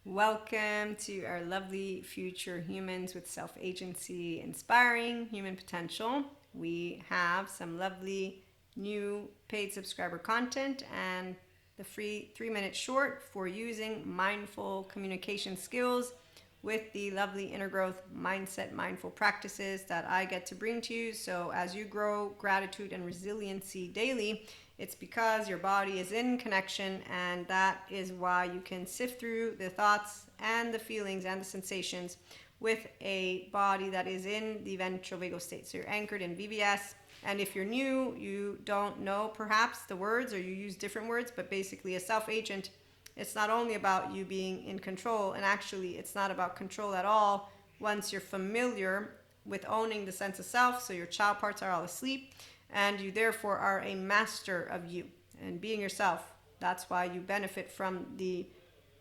Welcome to our lovely future humans with self-agency, inspiring human potential. We have some lovely new paid subscriber content and the free 3-minute short for using mindful communication skills with the lovely inner growth mindset mindful practices that I get to bring to you. So as you grow gratitude and resiliency daily, it's because your body is in connection, and that is why you can sift through the thoughts and the feelings and the sensations with a body that is in the ventral vagal state. So you're anchored in VVS. And if you're new, you don't know perhaps the words, or you use different words, but basically a self-agent, it's not only about you being in control, and actually it's not about control at all once you're familiar with owning the sense of self. So your child parts are all asleep, and you therefore are a master of you and being yourself. That's why you benefit from the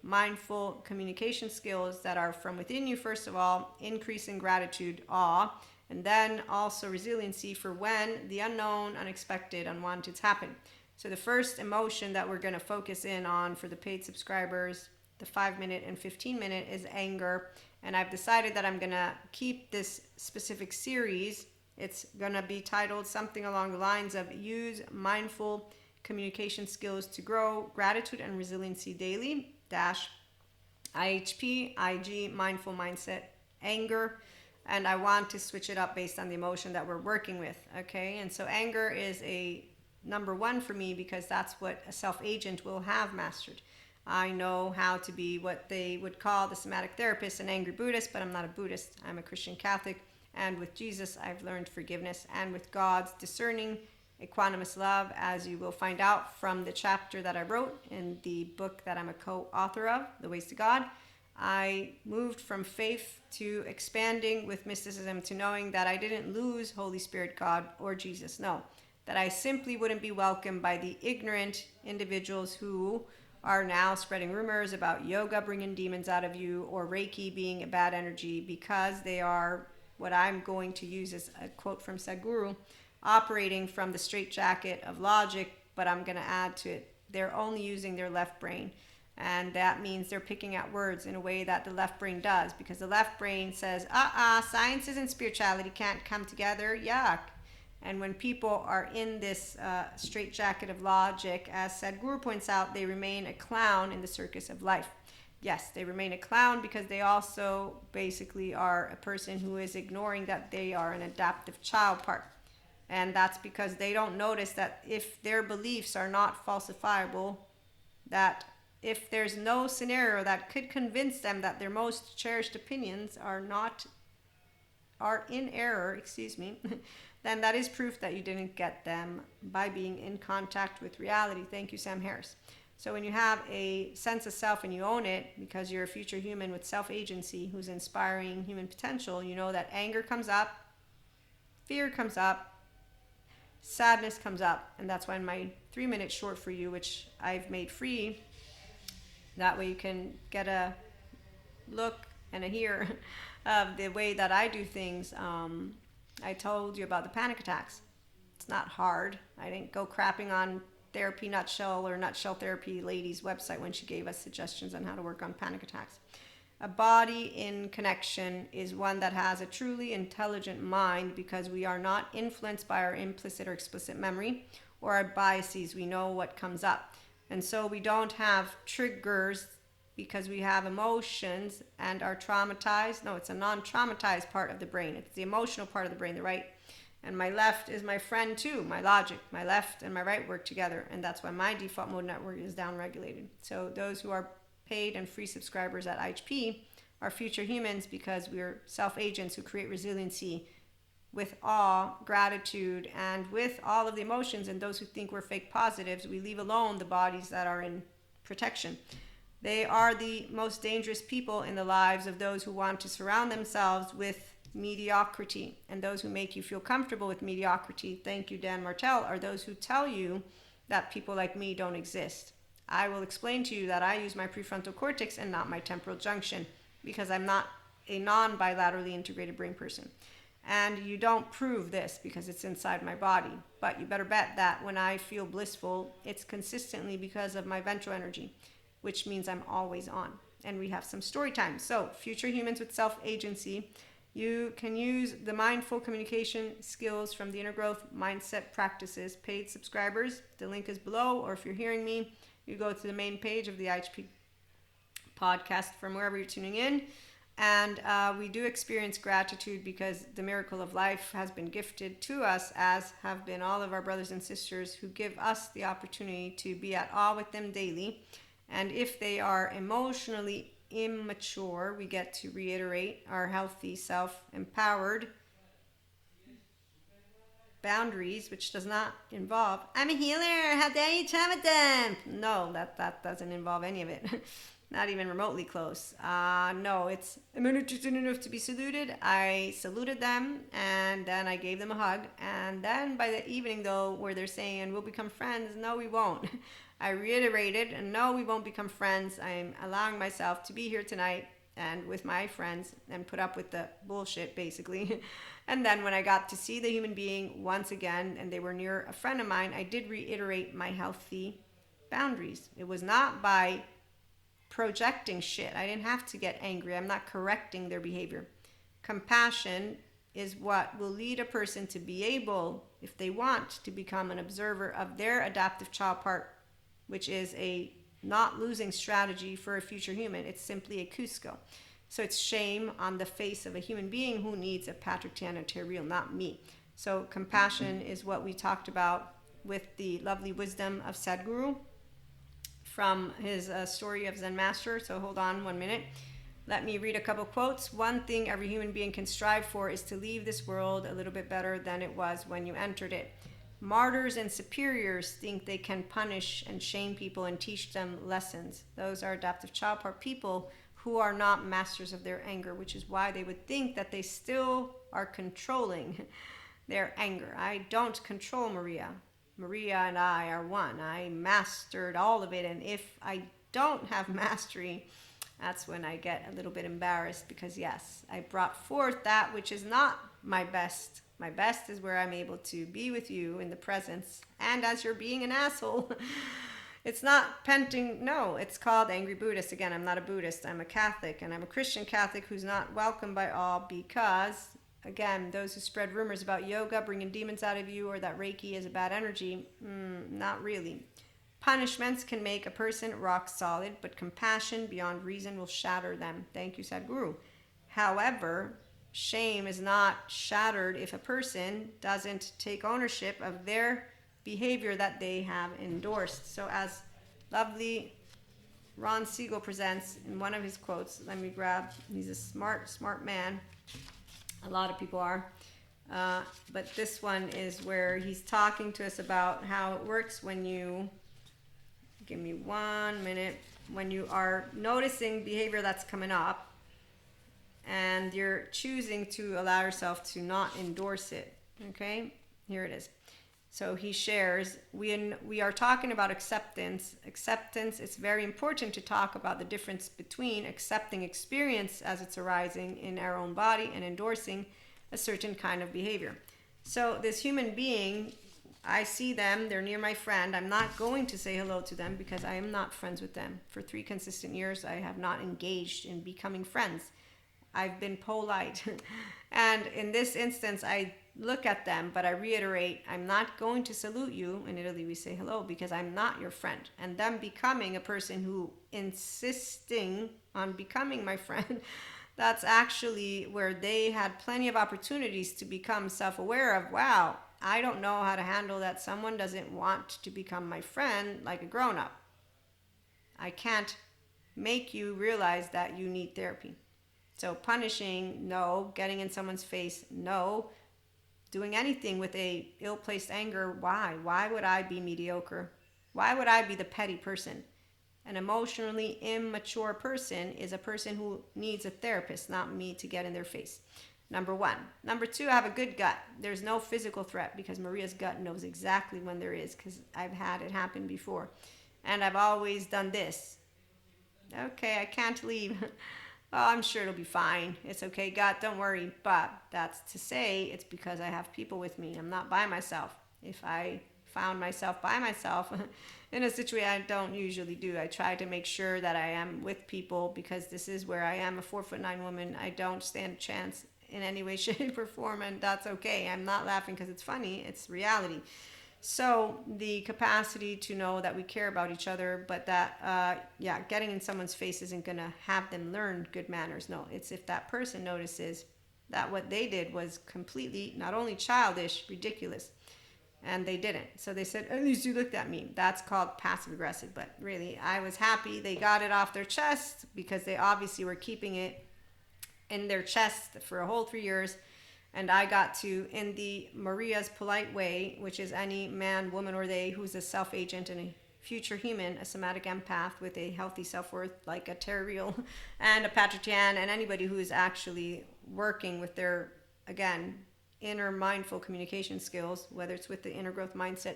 mindful communication skills that are from within you, first of all, increasing gratitude, awe, and then also resiliency for when the unknown, unexpected, unwanted happen. So the first emotion that we're going to focus in on for the paid subscribers, the 5-minute and 15-minute, is anger. And I've decided that I'm going to keep this specific series. It's going to be titled something along the lines of Use Mindful Communication Skills to Grow Gratitude and Resiliency Daily, IHP, IG, Mindful Mindset, Anger. And I want to switch it up based on the emotion that we're working with, okay? And so anger is a number one for me because that's what a self-agent will have mastered. I know how to be what they would call the somatic therapist, an angry Buddhist, but I'm not a Buddhist. I'm a Christian Catholic. And with Jesus, I've learned forgiveness. And with God's discerning, equanimous love, as you will find out from the chapter that I wrote in the book that I'm a co-author of, The Ways to God, I moved from faith to expanding with mysticism to knowing that I didn't lose Holy Spirit, God, or Jesus. No, that I simply wouldn't be welcomed by the ignorant individuals who are now spreading rumors about yoga bringing demons out of you, or Reiki being a bad energy, because they are what I'm going to use as a quote from Sadhguru, operating from the straitjacket of logic, but I'm going to add to it, they're only using their left brain. And that means they're picking out words in a way that the left brain does, because the left brain says, sciences and spirituality can't come together, yuck. And when people are in this straitjacket of logic, as Sadhguru points out, they remain a clown in the circus of life. Yes, they remain a clown because they also basically are a person who is ignoring that they are an adaptive child part. And that's because they don't notice that if their beliefs are not falsifiable, that if there's no scenario that could convince them that their most cherished opinions are in error, then that is proof that you didn't get them by being in contact with reality. Thank you, Sam Harris. So when you have a sense of self and you own it, because you're a future human with self-agency who's inspiring human potential, you know that anger comes up, fear comes up, sadness comes up. And that's why in my 3-minute short for you, which I've made free, that way you can get a look and a hear of the way that I do things. I told you about the panic attacks. It's not hard. I didn't go crapping on Therapy Nutshell or Nutshell Therapy Lady's website when she gave us suggestions on how to work on panic attacks. A body in connection is one that has a truly intelligent mind, because we are not influenced by our implicit or explicit memory or our biases. We know what comes up. And so we don't have triggers because we have emotions and are traumatized. No, it's a non-traumatized part of the brain. It's the emotional part of the brain, the right. And my left is my friend too, my logic. My left and my right work together. And that's why my default mode network is downregulated. So those who are paid and free subscribers at IHP are future humans, because we're self-agents who create resiliency with awe, gratitude, and with all of the emotions. And those who think we're fake positives, we leave alone the bodies that are in protection. They are the most dangerous people in the lives of those who want to surround themselves with mediocrity. And those who make you feel comfortable with mediocrity, thank you, Dan Martell, are those who tell you that people like me don't exist. I will explain to you that I use my prefrontal cortex and not my temporal junction, because I'm not a non-bilaterally integrated brain person. And you don't prove this because it's inside my body. But you better bet that when I feel blissful, it's consistently because of my ventral energy, which means I'm always on. and we have some story time. So, future humans with self-agency, you can use the mindful communication skills from the inner growth mindset practices. Paid subscribers, the link is below, or if you're hearing me, you go to the main page of the IHP podcast from wherever you're tuning in. And we do experience gratitude because the miracle of life has been gifted to us, as have been all of our brothers and sisters who give us the opportunity to be at awe with them daily. And if they are emotionally immature, we get to reiterate our healthy, self-empowered boundaries, which does not involve, I'm a healer, how dare you chat with them? No, that doesn't involve any of it. Not even remotely close. No, it's, I'm not interested enough to be saluted. I saluted them, and then I gave them a hug. And then by the evening, though, where they're saying, we'll become friends, no, we won't. I reiterated, and no, we won't become friends. I'm allowing myself to be here tonight and with my friends and put up with the bullshit, basically. And then when I got to see the human being once again, and they were near a friend of mine, I did reiterate my healthy boundaries. It was not by projecting shit. I didn't have to get angry. I'm not correcting their behavior. Compassion is what will lead a person to be able, if they want, to become an observer of their adaptive child part, which is a not losing strategy for a future human. It's simply a Cusco. So it's shame on the face of a human being who needs a Patrick Tiana Terril, not me. So compassion is what we talked about with the lovely wisdom of Sadhguru from his story of Zen Master. So hold on 1 minute. Let me read a couple quotes. One thing every human being can strive for is to leave this world a little bit better than it was when you entered it. Martyrs and superiors think they can punish and shame people and teach them lessons. Those are adaptive child part people who are not masters of their anger, which is why they would think that they still are controlling their anger. I don't control Maria. Maria and I are one. I mastered all of it, and if I don't have mastery, that's when I get a little bit embarrassed, because yes, I brought forth that which is not my best. My best is where I'm able to be with you in the presence, and as you're being an asshole. It's not penting, no, it's called Angry Buddhist. Again, I'm not a Buddhist, I'm a Catholic, and I'm a Christian Catholic who's not welcomed by all because, again, those who spread rumors about yoga bringing demons out of you or that Reiki is a bad energy, not really. Punishments can make a person rock solid, but compassion beyond reason will shatter them. Thank you, Sadhguru. However, shame is not shattered if a person doesn't take ownership of their behavior that they have endorsed. So as lovely Ron Siegel presents in one of his quotes, let me grab, he's a smart man. A lot of people are. But this one is where he's talking to us about how it works when you, give me 1 minute, when you are noticing behavior that's coming up and you're choosing to allow yourself to not endorse it. Okay, here it is. So he shares, we are talking about acceptance. Acceptance, it's very important to talk about the difference between accepting experience as it's arising in our own body and endorsing a certain kind of behavior. So this human being, I see them, they're near my friend. I'm not going to say hello to them because I am not friends with them. For 3 consistent years, I have not engaged in becoming friends. I've been polite. And in this instance, I look at them, but I reiterate, I'm not going to salute you. In Italy, we say hello because I'm not your friend. And them becoming a person who insisting on becoming my friend, that's actually where they had plenty of opportunities to become self-aware of, wow, I don't know how to handle that someone doesn't want to become my friend like a grown-up. I can't make you realize that you need therapy. So punishing, no. Getting in someone's face, no. Doing anything with a ill-placed anger, why? Why would I be mediocre? Why would I be the petty person? An emotionally immature person is a person who needs a therapist, not me to get in their face. Number 1. Number 2, I have a good gut. There's no physical threat because Maria's gut knows exactly when there is because I've had it happen before. And I've always done this. Okay, I can't leave. Oh, I'm sure it'll be fine. It's okay, God, don't worry. But that's to say it's because I have people with me. I'm not by myself. If I found myself by myself in a situation I don't usually do. I try to make sure that I am with people, because this is where I am a 4'9" woman. I don't stand a chance in any way, shape, or form, and that's okay. I'm not laughing because it's funny, it's reality. So the capacity to know that we care about each other, but that, getting in someone's face isn't going to have them learn good manners. No, it's if that person notices that what they did was completely, not only childish, ridiculous, and they didn't. So they said, at least you looked at me. That's called passive aggressive. But really, I was happy they got it off their chest, because they obviously were keeping it in their chest for a whole 3 years. And I got to, in the Maria's polite way, which is any man, woman, or they who's a self-agent and a future human, a somatic empath with a healthy self-worth, like a Terreal and a Patrick-Yan, and anybody who is actually working with their, again, inner mindful communication skills, whether it's with the inner growth mindset,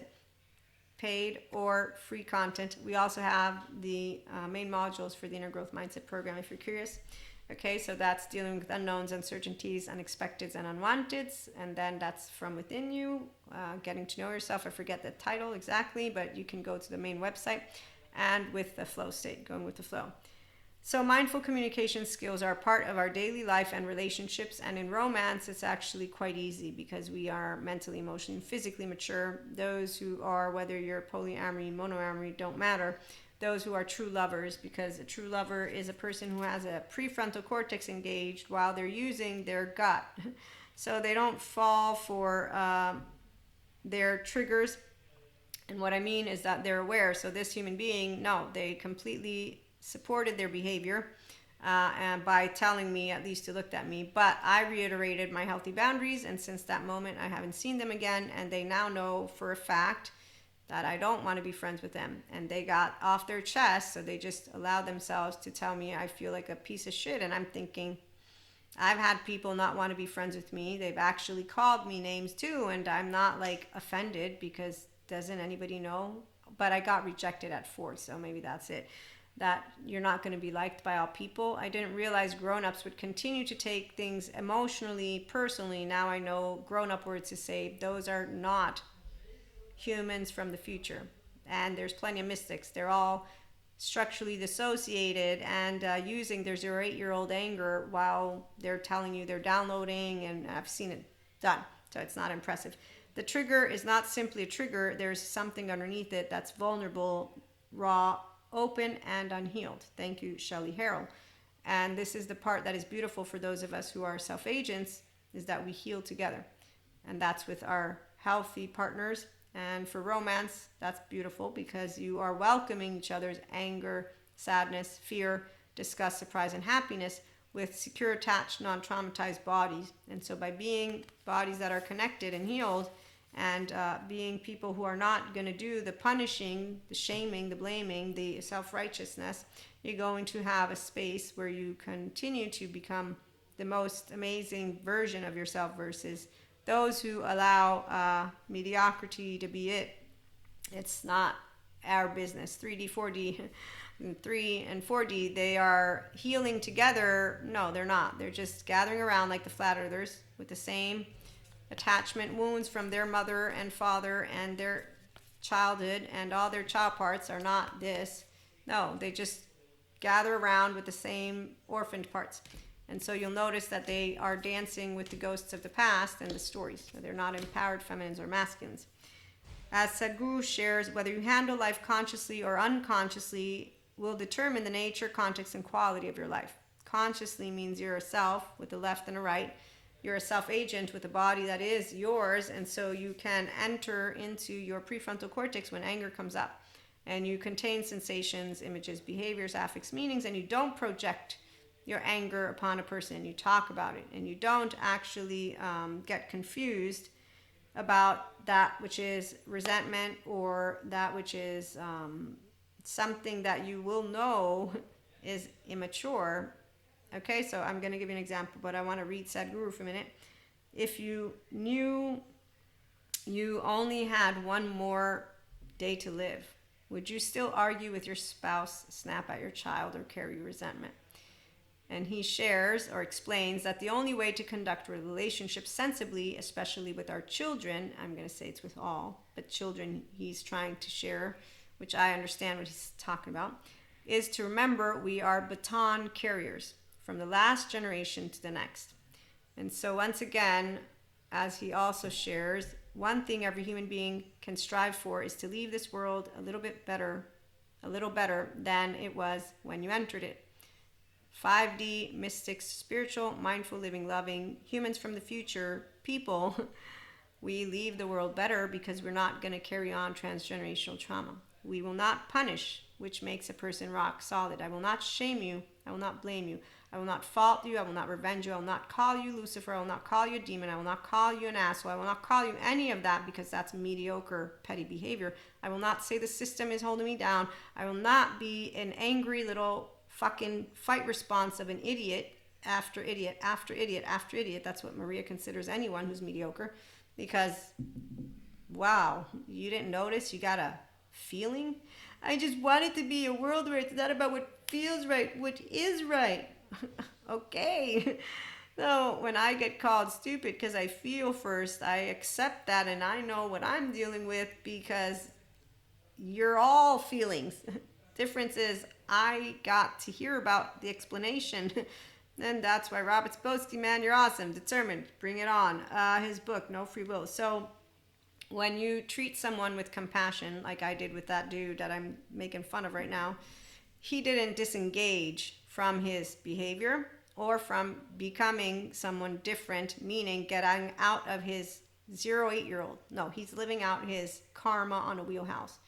paid or free content. We also have the main modules for the inner growth mindset program if you're curious. Okay, so that's dealing with unknowns, uncertainties, unexpecteds, and unwanteds. And then that's from within you, getting to know yourself. I forget the title exactly, but you can go to the main website. And with the flow state, going with the flow. So mindful communication skills are part of our daily life and relationships. And in romance, it's actually quite easy, because we are mentally, emotionally, and physically mature. Those who are, whether you're polyamory, monoamory, don't matter. Those who are true lovers, because a true lover is a person who has a prefrontal cortex engaged while they're using their gut. So they don't fall for their triggers. And what I mean is that they're aware. So this human being, no, they completely supported their behavior and by telling me at least to look at me. But I reiterated my healthy boundaries, and since that moment I haven't seen them again, and they now know for a fact that I don't want to be friends with them. And they got off their chest, so they just allowed themselves to tell me I feel like a piece of shit. And I'm thinking, I've had people not want to be friends with me. They've actually called me names too, and I'm not like offended, because doesn't anybody know? But I got rejected at 4, so maybe that's it. That you're not going to be liked by all people. I didn't realize grown-ups would continue to take things emotionally, personally. Now I know grown-up words to say those are not humans from the future. And there's plenty of mystics. They're all structurally dissociated and using their 0 to 8-year-old anger while they're telling you they're downloading, and I've seen it done. So it's not impressive. The trigger is not simply a trigger. There's something underneath it that's vulnerable, raw, open, and unhealed. Thank you, Shelley Harrell. And this is the part that is beautiful for those of us who are self-agents, is that we heal together. And that's with our healthy partners. And for romance, that's beautiful, because you are welcoming each other's anger, sadness, fear, disgust, surprise, and happiness with secure, attached, non-traumatized bodies. And so by being bodies that are connected and healed, and being people who are not going to do the punishing, the shaming, the blaming, the self-righteousness, you're going to have a space where you continue to become the most amazing version of yourself, versus those who allow mediocrity to be it. It's not our business. 3D, 4D, 3 and 4D, they are healing together. No, they're not. They're just gathering around like the flat earthers with the same attachment wounds from their mother and father and their childhood, and all their child parts are not this. No, they just gather around with the same orphaned parts. And so you'll notice that they are dancing with the ghosts of the past and the stories. So they're not empowered feminines or masculines. As Sadhguru shares, whether you handle life consciously or unconsciously will determine the nature, context, and quality of your life. Consciously means you're a self with a left and a right. You're a self-agent with a body that is yours, and so you can enter into your prefrontal cortex when anger comes up. And you contain sensations, images, behaviors, affects, meanings, and you don't project your anger upon a person. You talk about it, and you don't actually get confused about that which is resentment, or that which is something that you will know is immature. Okay, so I'm going to give you an example, but I want to read Sadhguru for a minute. If you knew you only had one more day to live, would you still argue with your spouse, snap at your child, or carry resentment? And he shares or explains that the only way to conduct relationships sensibly, especially with our children, I'm going to say it's with all, but children he's trying to share, which I understand what he's talking about, is to remember we are baton carriers from the last generation to the next. And so once again, as he also shares, one thing every human being can strive for is to leave this world a little better than it was when you entered it. 5D, mystics, spiritual, mindful, living, loving, humans from the future, people, we leave the world better because we're not going to carry on transgenerational trauma. We will not punish, which makes a person rock solid. I will not shame you. I will not blame you. I will not fault you. I will not revenge you. I will not call you Lucifer. I will not call you a demon. I will not call you an asshole. I will not call you any of that because that's mediocre, petty behavior. I will not say the system is holding me down. I will not be an angry little fucking fight response of an idiot after idiot after idiot after idiot. That's what Maria considers anyone who's mediocre. Because, wow, you didn't notice you got a feeling? I just want it to be a world where it's not about what feels right, what is right. Okay. So when I get called stupid because I feel first, I accept that and I know what I'm dealing with because you're all feelings. Difference is I got to hear about the explanation. And that's why Robert Spolsky, man, you're awesome, determined, bring it on. His book, No Free Will. So when you treat someone with compassion, like I did with that dude that I'm making fun of right now, he didn't disengage from his behavior or from becoming someone different, meaning getting out of his 0-8-year-old. No, he's living out his karma on a wheelhouse.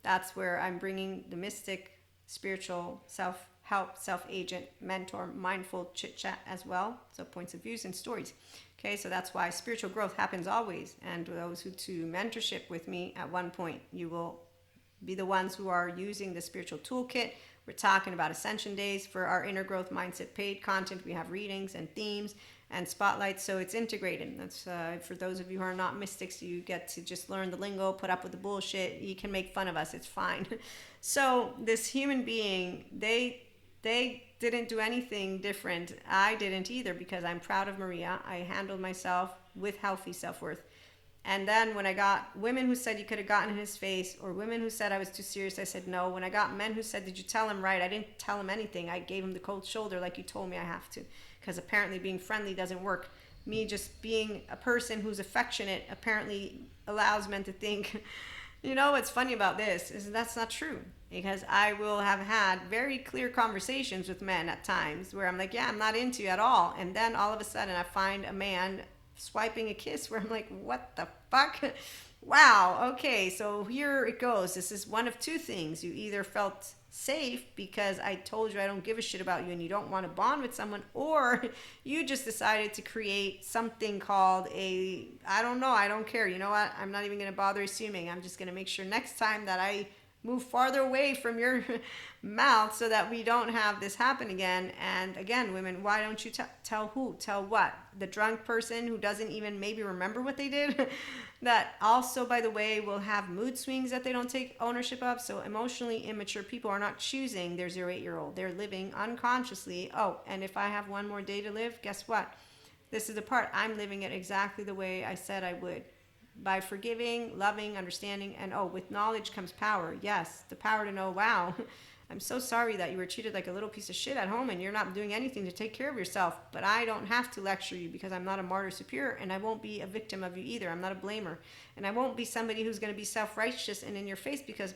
That's where I'm bringing the mystic, spiritual, self-help, self-agent, mentor, mindful chit-chat as well. So points of views and stories. Okay, so that's why spiritual growth happens always. And those who do mentorship with me at one point, you will be the ones who are using the spiritual toolkit. We're talking about Ascension Days for our Inner Growth Mindset paid content. We have readings and themes and spotlights, so it's integrated. That's for those of you who are not mystics, you get to just learn the lingo, put up with the bullshit. You can make fun of us, it's fine. So this human being, they didn't do anything different. I didn't either because I'm proud of Maria. I handled myself with healthy self-worth. And then when I got women who said you could have gotten in his face, or women who said I was too serious, I said no. When I got men who said, did you tell him right? I didn't tell him anything. I gave him the cold shoulder like you told me I have to. Because apparently being friendly doesn't work. Me just being a person who's affectionate apparently allows men to think, you know what's funny about this is that's not true. Because I will have had very clear conversations with men at times where I'm like, yeah, I'm not into you at all. And then all of a sudden I find a man swiping a kiss where I'm like, what the fuck? Wow, okay, so here it goes. This is one of two things. You either felt safe because I told you I don't give a shit about you and you don't want to bond with someone, or you just decided to create something called I don't know, I don't care. You know what? I'm not even going to bother assuming. I'm just going to make sure next time that I move farther away from your mouth so that we don't have this happen again. And again, women, why don't you tell who? Tell what? The drunk person who doesn't even maybe remember what they did? That also, by the way, will have mood swings that they don't take ownership of. So emotionally immature people are not choosing their 0-8-year-old. They're living unconsciously. Oh, and if I have one more day to live, guess what? This is the part. I'm living it exactly the way I said I would. By forgiving, loving, understanding, and with knowledge comes power. Yes, the power to know, wow, I'm so sorry that you were treated like a little piece of shit at home and you're not doing anything to take care of yourself. But I don't have to lecture you because I'm not a martyr superior, and I won't be a victim of you either. I'm not a blamer. And I won't be somebody who's going to be self-righteous and in your face, because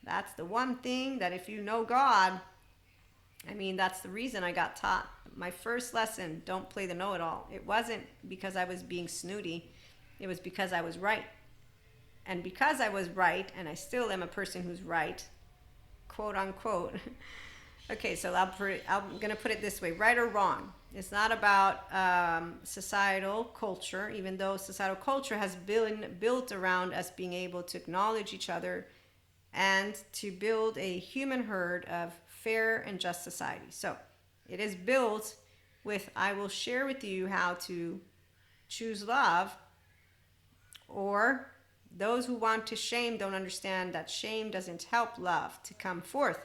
that's the one thing that if you know God, I mean, that's the reason I got taught. My first lesson, don't play the know-it-all. It wasn't because I was being snooty. It was because I was right. And because I was right, and I still am a person who's right, quote unquote. Okay, so I'm going to put it this way, right or wrong. It's not about societal culture, even though societal culture has been built around us being able to acknowledge each other and to build a human herd of fair and just society. So it is built with, I will share with you how to choose love. Or those who want to shame don't understand that shame doesn't help love to come forth.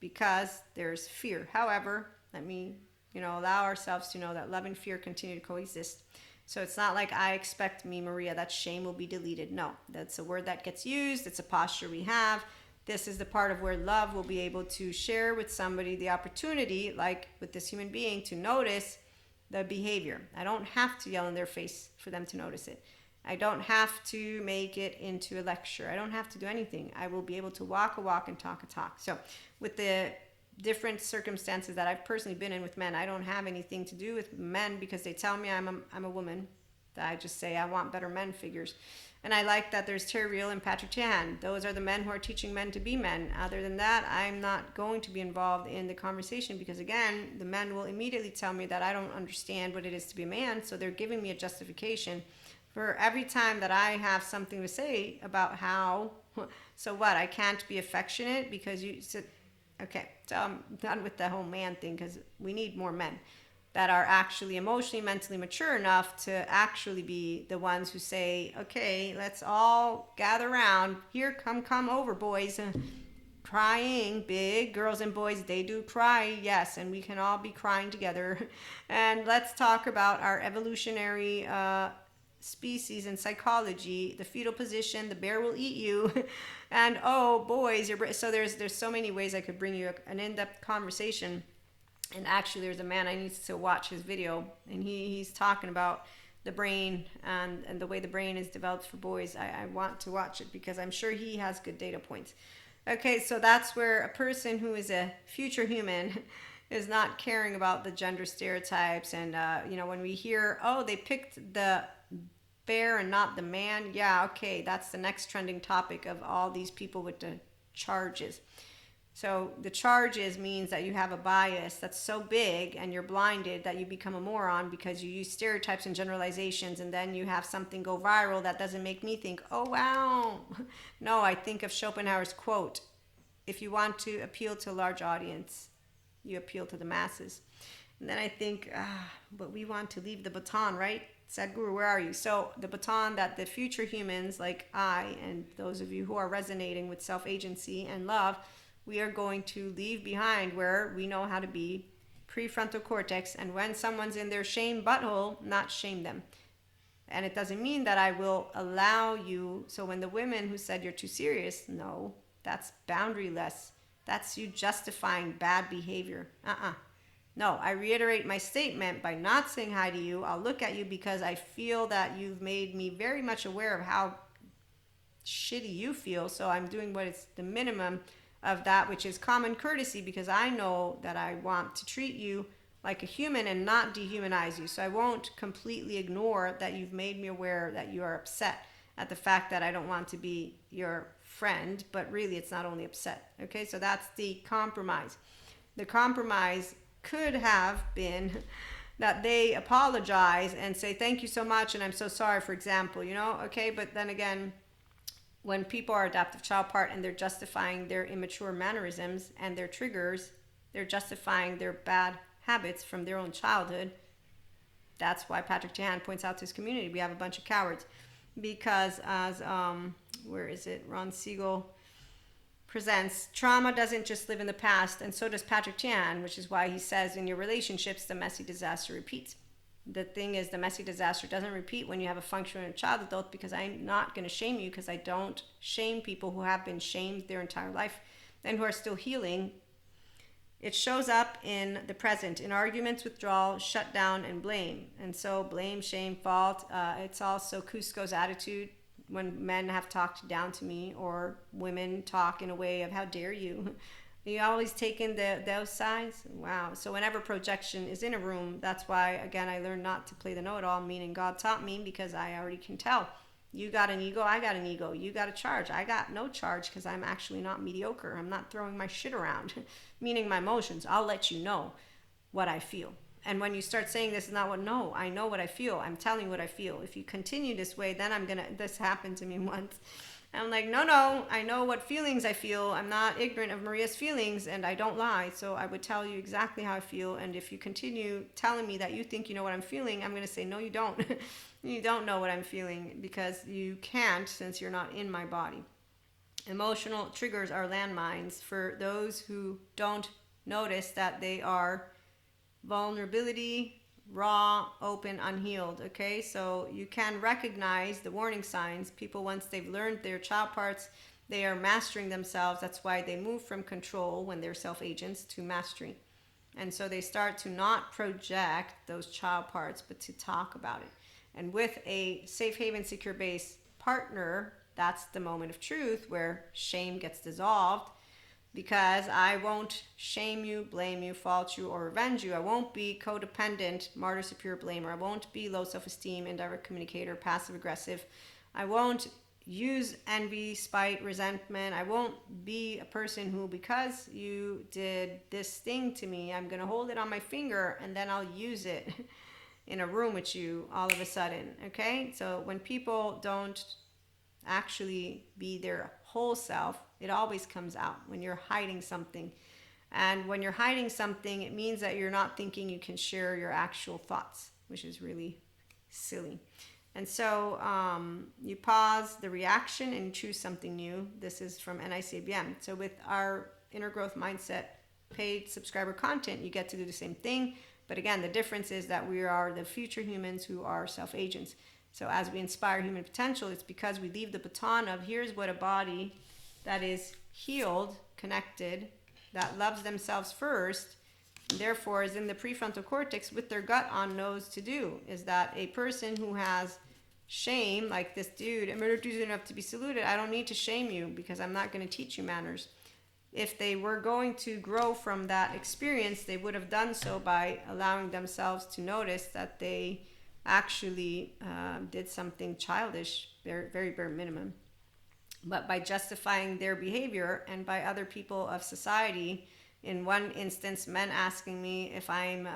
because there's fear. However, let me, allow ourselves to know that love and fear continue to coexist. So it's not like I expect, me, Maria, that shame will be deleted. No, that's a word that gets used. It's a posture we have. This is the part of where love will be able to share with somebody the opportunity, like with this human being, to notice the behavior. I don't have to yell in their face for them to notice it. I don't have to make it into a lecture. I don't have to do anything. I will be able to walk a walk and talk a talk. So with the different circumstances that I've personally been in with men, I don't have anything to do with men because they tell me I'm a woman. That I just say I want better men figures. And I like that there's Terry Real and Patrick Tian. Those are the men who are teaching men to be men. Other than that, I'm not going to be involved in the conversation because, again, the men will immediately tell me that I don't understand what it is to be a man. So they're giving me a justification for every time that I have something to say about how, so what, I can't be affectionate because you said, okay, so I'm done with the whole man thing because we need more men that are actually emotionally, mentally mature enough to actually be the ones who say, okay, let's all gather around. Here, come over, boys. Crying, big girls and boys, they do cry, yes, and we can all be crying together. And let's talk about our evolutionary species and psychology, the fetal position, the bear will eat you. And oh, boys, so there's so many ways I could bring you an in-depth conversation. And actually, there's a man I need to watch his video, and he's talking about the brain and the way the brain is developed for boys. I want to watch it because I'm sure he has good data points. Okay, so that's where a person who is a future human is not caring about the gender stereotypes. And, when we hear, oh, they picked the bear and not the man. Yeah, okay, that's the next trending topic of all these people with the charges. So the charges means that you have a bias that's so big and you're blinded that you become a moron because you use stereotypes and generalizations, and then you have something go viral that doesn't make me think, oh, wow. No, I think of Schopenhauer's quote, if you want to appeal to a large audience, you appeal to the masses. And then I think, but we want to leave the baton, right? Sadhguru, where are you? So the baton that the future humans like I and those of you who are resonating with self-agency and love, we are going to leave behind where we know how to be prefrontal cortex, and when someone's in their shame butthole, not shame them. And it doesn't mean that I will allow you. So when the women who said you're too serious, no, that's boundaryless. That's you justifying bad behavior. No, I reiterate my statement by not saying hi to you. I'll look at you because I feel that you've made me very much aware of how shitty you feel. So I'm doing what is the minimum of that, which is common courtesy, because I know that I want to treat you like a human and not dehumanize you. So I won't completely ignore that you've made me aware that you are upset at the fact that I don't want to be your friend, but really it's not only upset. Okay, so that's the compromise. The compromise could have been that they apologize and say, thank you so much, and I'm so sorry, for example, okay, but then again, when people are adaptive child part and they're justifying their immature mannerisms and their triggers, they're justifying their bad habits from their own childhood. That's why Patrick Tian points out to his community, we have a bunch of cowards. Because as, Ron Siegel presents, trauma doesn't just live in the past, and so does Patrick Tian, which is why he says in your relationships, the messy disaster repeats. The thing is, the messy disaster doesn't repeat when you have a functioning child adult, because I'm not going to shame you, because I don't shame people who have been shamed their entire life and who are still healing. It shows up in the present, in arguments, withdrawal, shutdown, and blame. And so blame, shame, fault. It's also Cusco's attitude when men have talked down to me, or women talk in a way of how dare you. You always take in those sides? Wow. So whenever projection is in a room, that's why, again, I learned not to play the know-it-all, meaning God taught me, because I already can tell. You got an ego, I got an ego. You got a charge, I got no charge, because I'm actually not mediocre. I'm not throwing my shit around, meaning my emotions. I'll let you know what I feel. And when you start saying this is not what, no, I know what I feel. I'm telling you what I feel. If you continue this way, then this happened to me once. I'm like, no, I know what feelings I feel. I'm not ignorant of Maria's feelings, and I don't lie. So I would tell you exactly how I feel. And if you continue telling me that you think you know what I'm feeling, I'm going to say, no, you don't. You don't know what I'm feeling, because you can't, since you're not in my body. Emotional triggers are landmines for those who don't notice that they are vulnerability, raw, open, unhealed. Okay, so you can recognize the warning signs. People, once they've learned their child parts, they are mastering themselves. That's why they move from control when they're self agents to mastery. And so they start to not project those child parts, but to talk about it. And with a safe haven, secure base partner, that's the moment of truth where shame gets dissolved, because I won't shame you, blame you, fault you, or revenge you. I won't be codependent, martyr, superior, blamer. I won't be low self-esteem, indirect communicator, passive aggressive. I won't use envy, spite, resentment. I won't be a person who, because you did this thing to me, I'm going to hold it on my finger and then I'll use it in a room with you all of a sudden. Okay? So when people don't actually be their whole self, it always comes out when you're hiding something. And when you're hiding something, it means that you're not thinking you can share your actual thoughts, which is really silly. And so you pause the reaction and you choose something new. This is from NICBM. So with our inner growth mindset paid subscriber content, you get to do the same thing. But again, the difference is that we are the future humans who are self-agents. So as we inspire human potential, it's because we leave the baton of here's what a body that is healed, connected, that loves themselves first, and therefore is in the prefrontal cortex with their gut on knows to do. Is that a person who has shame, like this dude, I'm not decent enough to be saluted. I don't need to shame you because I'm not going to teach you manners. If they were going to grow from that experience, they would have done so by allowing themselves to notice that they actually did something childish, very, very bare minimum. But by justifying their behavior and by other people of society, in one instance, men asking me if I'm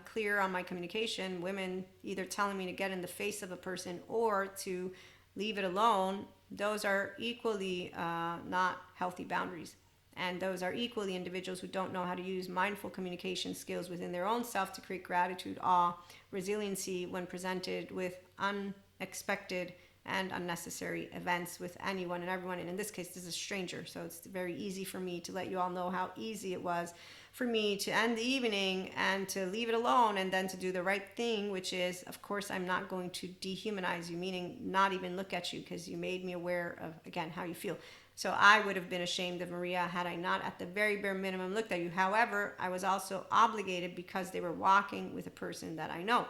clear on my communication, women either telling me to get in the face of a person or to leave it alone, those are equally not healthy boundaries. And those are equally individuals who don't know how to use mindful communication skills within their own self to create gratitude, awe, resiliency when presented with unexpected and unnecessary events with anyone and everyone. And in this case, this is a stranger. So it's very easy for me to let you all know how easy it was for me to end the evening and to leave it alone and then to do the right thing, which is, of course, I'm not going to dehumanize you, meaning not even look at you because you made me aware of, again, how you feel. So I would have been ashamed of Maria had I not at the very bare minimum looked at you. However, I was also obligated because they were walking with a person that I know.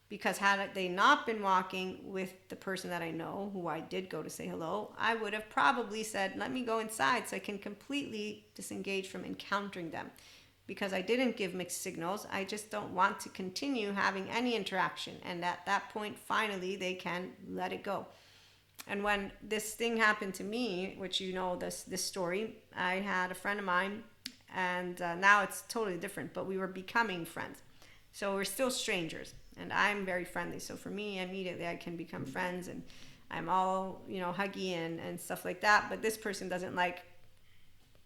Because had they not been walking with the person that I know, who I did go to say hello, I would have probably said, let me go inside so I can completely disengage from encountering them. Because I didn't give mixed signals, I just don't want to continue having any interaction. And at that point, finally, they can let it go. And when this thing happened to me, which you know this story, I had a friend of mine, and now it's totally different, but we were becoming friends. So we're still strangers, and I'm very friendly. So for me, immediately I can become friends, and I'm all, huggy and stuff like that. But this person doesn't like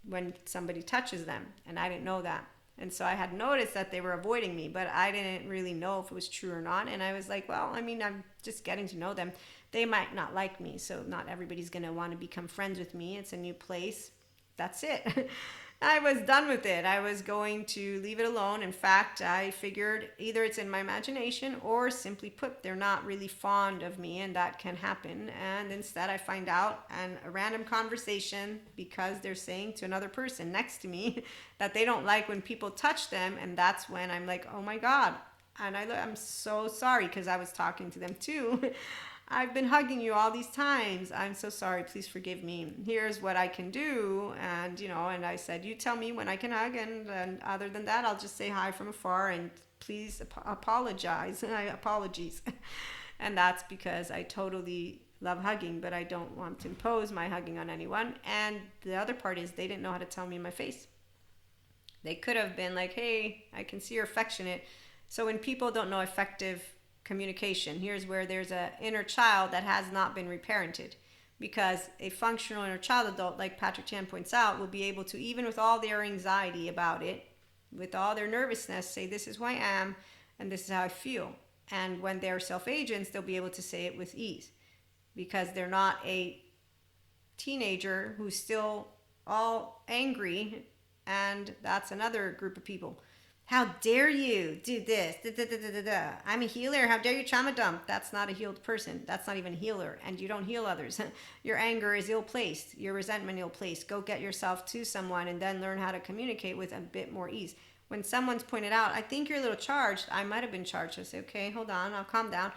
when somebody touches them, and I didn't know that. And so I had noticed that they were avoiding me, but I didn't really know if it was true or not. And I was like, well, I'm just getting to know them. They might not like me, so not everybody's going to want to become friends with me. It's a new place. That's it. I was done with it. I was going to leave it alone. In fact, I figured either it's in my imagination or simply put, they're not really fond of me, and that can happen. And instead I find out in a random conversation, because they're saying to another person next to me that they don't like when people touch them. And that's when I'm like, oh my God. And I'm so sorry, because I was talking to them too. I've been hugging you all these times. I'm so sorry. Please forgive me. Here's what I can do. And, and I said, you tell me when I can hug. And other than that, I'll just say hi from afar and please apologize. Apologies. And that's because I totally love hugging, but I don't want to impose my hugging on anyone. And the other part is they didn't know how to tell me in my face. They could have been like, hey, I can see you're affectionate. So when people don't know effective communication, here's where there's an inner child that has not been reparented, because a functional inner child adult, like Patrick Chan points out, will be able to, even with all their anxiety about it, with all their nervousness, say this is who I am and this is how I feel. And when they're self-agents, they'll be able to say it with ease, because they're not a teenager who's still all angry, and that's another group of people. How dare you do this? Da, da, da, da, da, da. I'm a healer. How dare you trauma dump? That's not a healed person. That's not even a healer. And you don't heal others. Your anger is ill placed. Your resentment ill placed. Go get yourself to someone and then learn how to communicate with a bit more ease. When someone's pointed out, I think you're a little charged. I might have been charged. I say, okay, hold on. I'll calm down.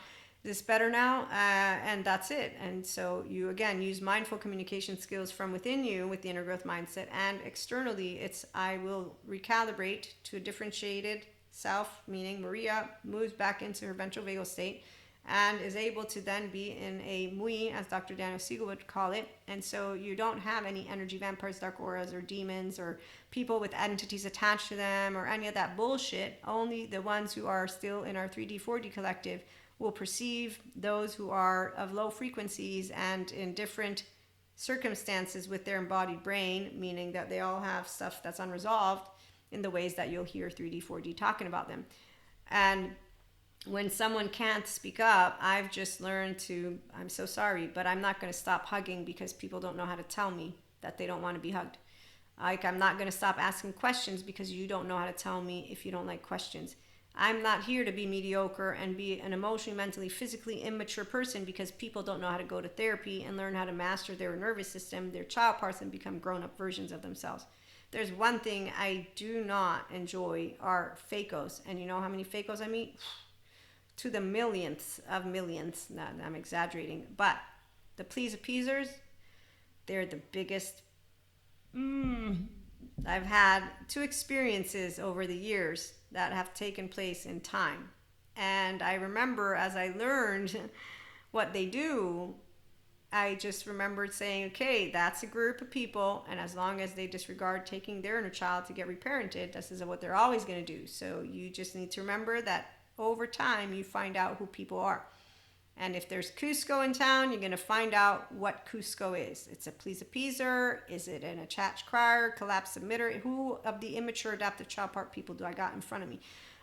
Is this better now? And that's it. And so you, again, use mindful communication skills from within you with the inner growth mindset, and externally it's I will recalibrate to a differentiated self, meaning Maria moves back into her ventral vagal state and is able to then be in a mui, as Dr. Daniel Siegel would call it. And so you don't have any energy vampires, dark auras, or demons, or people with entities attached to them, or any of that bullshit. Only the ones who are still in our 3D, 4D collective will perceive those who are of low frequencies and in different circumstances with their embodied brain, meaning that they all have stuff that's unresolved, in the ways that you'll hear 3D, 4D talking about them. And when someone can't speak up, I've just learned to, I'm so sorry, but I'm not going to stop hugging because people don't know how to tell me that they don't want to be hugged. Like, I'm not going to stop asking questions because you don't know how to tell me if you don't like questions. I'm not here to be mediocre and be an emotionally, mentally, physically immature person because people don't know how to go to therapy and learn how to master their nervous system, their child parts, and become grown-up versions of themselves. There's one thing I do not enjoy are fakos. And you know how many fakos I meet? To the millionths of millions. Nah, I'm exaggerating. But the please appeasers, they're the biggest. I've had 2 experiences over the years that have taken place in time. And I remember as I learned what they do, I just remembered saying, okay, that's a group of people, and as long as they disregard taking their inner child to get reparented, this is what they're always going to do. So you just need to remember that over time you find out who people are. And if there's Cusco in town, you're going to find out what Cusco is. It's a please appeaser. Is it an attached crier, collapse submitter? Who of the immature adaptive child part people do I got in front of me?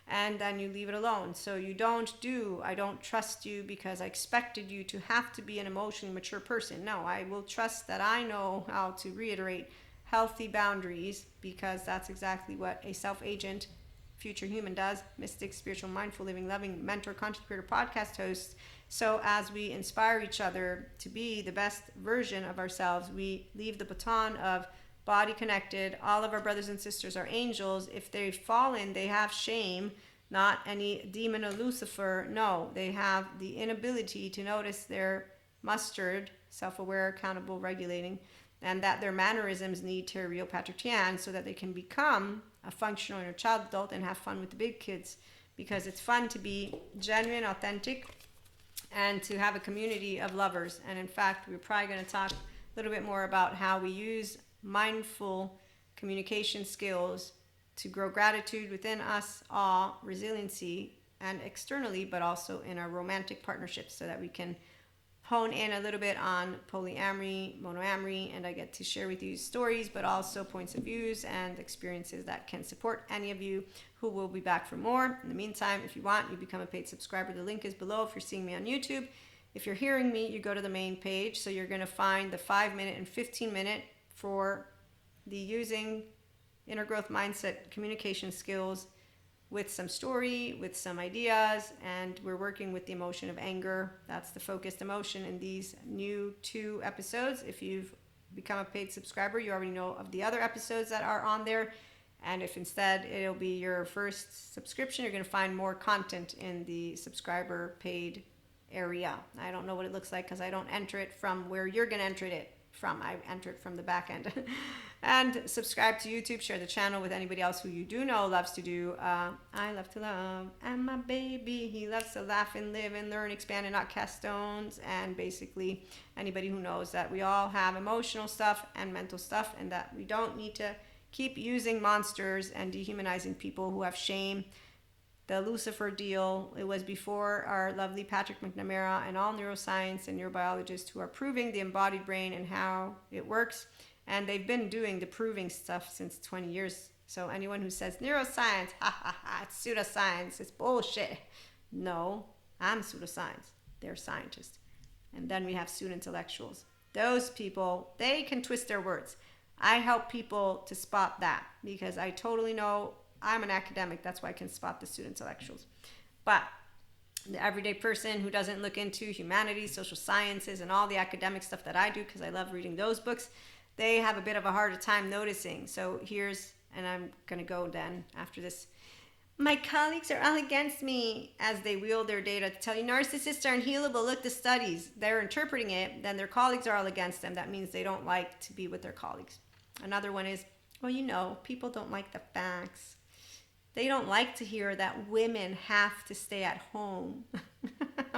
And then you leave it alone. So you don't do, I don't trust you because I expected you to have to be an emotionally mature person. No, I will trust that I know how to reiterate healthy boundaries, because that's exactly what a self-agent future human does. Mystic, spiritual, mindful, living, loving, mentor, content creator, podcast host. So as we inspire each other to be the best version of ourselves, we leave the baton of body connected. All of our brothers and sisters are angels. If they've fallen, they have shame, not any demon or Lucifer. No, they have the inability to notice their mustard, self-aware, accountable, regulating, and that their mannerisms need to real Patrick Tian so that they can become a functional inner child adult and have fun with the big kids. Because it's fun to be genuine, authentic, and to have a community of lovers. And in fact, we're probably going to talk a little bit more about how we use mindful communication skills to grow gratitude within us all, resiliency, and externally, but also in our romantic partnerships, so that we can hone in a little bit on polyamory, monoamory, and I get to share with you stories, but also points of views and experiences that can support any of you who will be back for more. In the meantime, if you want, you become a paid subscriber. The link is below if you're seeing me on YouTube. If you're hearing me, you go to the main page. So you're going to find the 5-minute and 15-minute for the using inner growth mindset communication skills with some story, with some ideas, and we're working with the emotion of anger. That's the focused emotion in these new 2 episodes. If you've become a paid subscriber, you already know of the other episodes that are on there. And if instead it'll be your first subscription, you're going to find more content in the subscriber paid area. I don't know what it looks like because I don't enter it from where you're going to enter it from. I enter it from the back end. And subscribe to YouTube, share the channel with anybody else who you do know loves to do. I love to love, and my baby, he loves to laugh and live and learn, expand, and not cast stones. And basically anybody who knows that we all have emotional stuff and mental stuff, and that we don't need to keep using monsters and dehumanizing people who have shame. The Lucifer deal, it was before our lovely Patrick McNamara and all neuroscience and neurobiologists who are proving the embodied brain and how it works. And they've been doing the proving stuff since 20 years. So anyone who says neuroscience, ha ha ha, it's pseudoscience, it's bullshit. No, I'm pseudoscience. They're scientists. And then we have pseudo-intellectuals. those people, they can twist their words. I help people to spot that because I totally know I'm an academic. That's why I can spot the student intellectuals. But the everyday person who doesn't look into humanities, social sciences, and all the academic stuff that I do, because I love reading those books, they have a bit of a harder time noticing. So here's, and I'm going to go then after this. My colleagues are all against me as they wield their data to tell you narcissists are unhealable. Look, the studies. They're interpreting it. Then their colleagues are all against them. That means they don't like to be with their colleagues. Another one is, well, you know, people don't like the facts. They don't like to hear that women have to stay at home.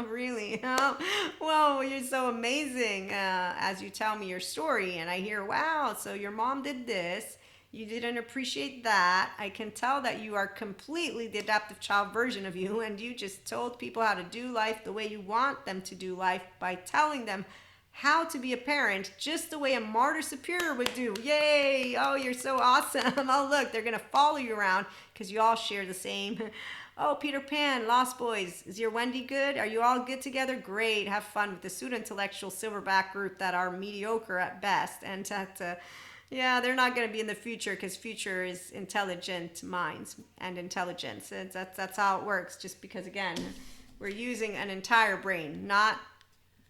Really? Oh, whoa, you're so amazing as you tell me your story. And I hear, wow, so your mom did this. You didn't appreciate that. I can tell that you are completely the adaptive child version of you. And you just told people how to do life the way you want them to do life by telling them how to be a parent just the way a martyr superior would do. Yay! Oh, you're so awesome. Oh, look, they're going to follow you around because you all share the same. Oh, Peter Pan, Lost Boys. Is your Wendy good? Are you all good together? Great. Have fun with the pseudo-intellectual silverback group that are mediocre at best. And yeah, they're not going to be in the future because future is intelligent minds and intelligence. That's how it works. Just because, again, we're using an entire brain, not...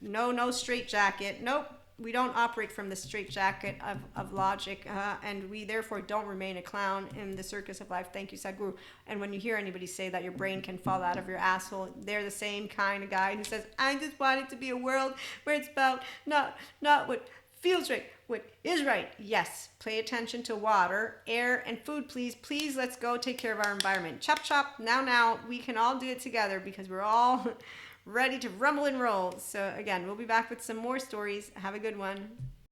No straight jacket. Nope. We don't operate from the straight jacket of logic, and we therefore don't remain a clown in the circus of life. Thank you, Sadhguru. And when you hear anybody say that your brain can fall out of your asshole, they're the same kind of guy who says, I just want it to be a world where it's about not what feels right, what is right. Yes, pay attention to water, air, and food, please. Please, let's go take care of our environment. Chop, chop. Now. We can all do it together because we're all... ready to rumble and roll. So again, we'll be back with some more stories. Have a good one.